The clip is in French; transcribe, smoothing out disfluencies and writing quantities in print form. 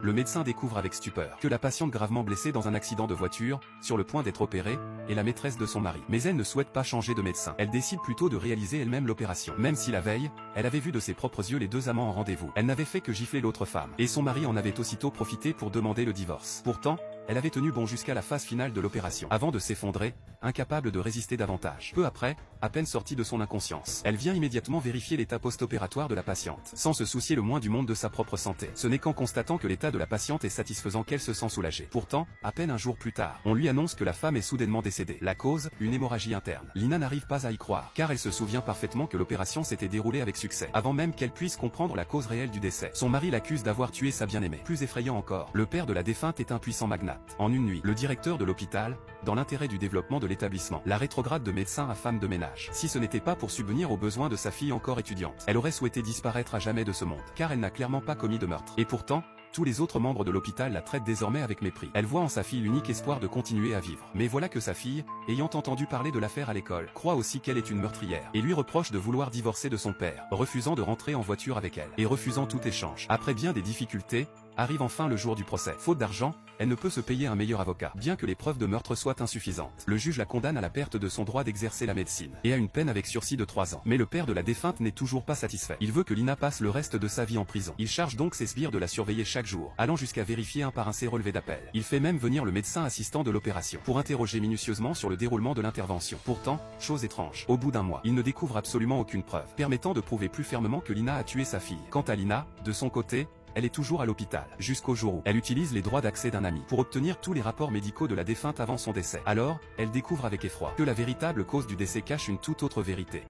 Le médecin découvre avec stupeur que la patiente gravement blessée dans un accident de voiture, sur le point d'être opérée, est la maîtresse de son mari. Mais elle ne souhaite pas changer de médecin. Elle décide plutôt de réaliser elle-même l'opération. Même si la veille, elle avait vu de ses propres yeux les deux amants en rendez-vous. Elle n'avait fait que gifler l'autre femme. Et son mari en avait aussitôt profité pour demander le divorce. Pourtant, elle avait tenu bon jusqu'à la phase finale de l'opération, avant de s'effondrer, incapable de résister davantage. Peu après, à peine sortie de son inconscience, elle vient immédiatement vérifier l'état post-opératoire de la patiente, sans se soucier le moins du monde de sa propre santé. Ce n'est qu'en constatant que l'état de la patiente est satisfaisant qu'elle se sent soulagée. Pourtant, à peine un jour plus tard, on lui annonce que la femme est soudainement décédée. La cause, une hémorragie interne. Lina n'arrive pas à y croire, car elle se souvient parfaitement que l'opération s'était déroulée avec succès, avant même qu'elle puisse comprendre la cause réelle du décès. Son mari l'accuse d'avoir tué sa bien-aimée. Plus effrayant encore, le père de la défunte est un puissant magnate. En une nuit, le directeur de l'hôpital, dans l'intérêt du développement de l'établissement, la rétrograde de médecin à femme de ménage. Si ce n'était pas pour subvenir aux besoins de sa fille encore étudiante, elle aurait souhaité disparaître à jamais de ce monde, car elle n'a clairement pas commis de meurtre. Et pourtant, tous les autres membres de l'hôpital la traitent désormais avec mépris. Elle voit en sa fille l'unique espoir de continuer à vivre. Mais voilà que sa fille, ayant entendu parler de l'affaire à l'école, croit aussi qu'elle est une meurtrière, et lui reproche de vouloir divorcer de son père, refusant de rentrer en voiture avec elle, et refusant tout échange. Après bien des difficultés, arrive enfin le jour du procès. Faute d'argent, elle ne peut se payer un meilleur avocat, bien que les preuves de meurtre soient insuffisantes. Le juge la condamne à la perte de son droit d'exercer la médecine, et à une peine avec sursis de 3 ans. Mais le père de la défunte n'est toujours pas satisfait. Il veut que Lina passe le reste de sa vie en prison. Il charge donc ses sbires de la surveiller chaque jour, allant jusqu'à vérifier un par un ses relevés d'appel. Il fait même venir le médecin assistant de l'opération, pour interroger minutieusement sur le déroulement de l'intervention. Pourtant, chose étrange, au bout d'un mois, il ne découvre absolument aucune preuve, permettant de prouver plus fermement que Lina a tué sa fille. Quant à Lina, de son côté, elle est toujours à l'hôpital, jusqu'au jour où elle utilise les droits d'accès d'un ami pour obtenir tous les rapports médicaux de la défunte avant son décès. Alors, elle découvre avec effroi que la véritable cause du décès cache une toute autre vérité.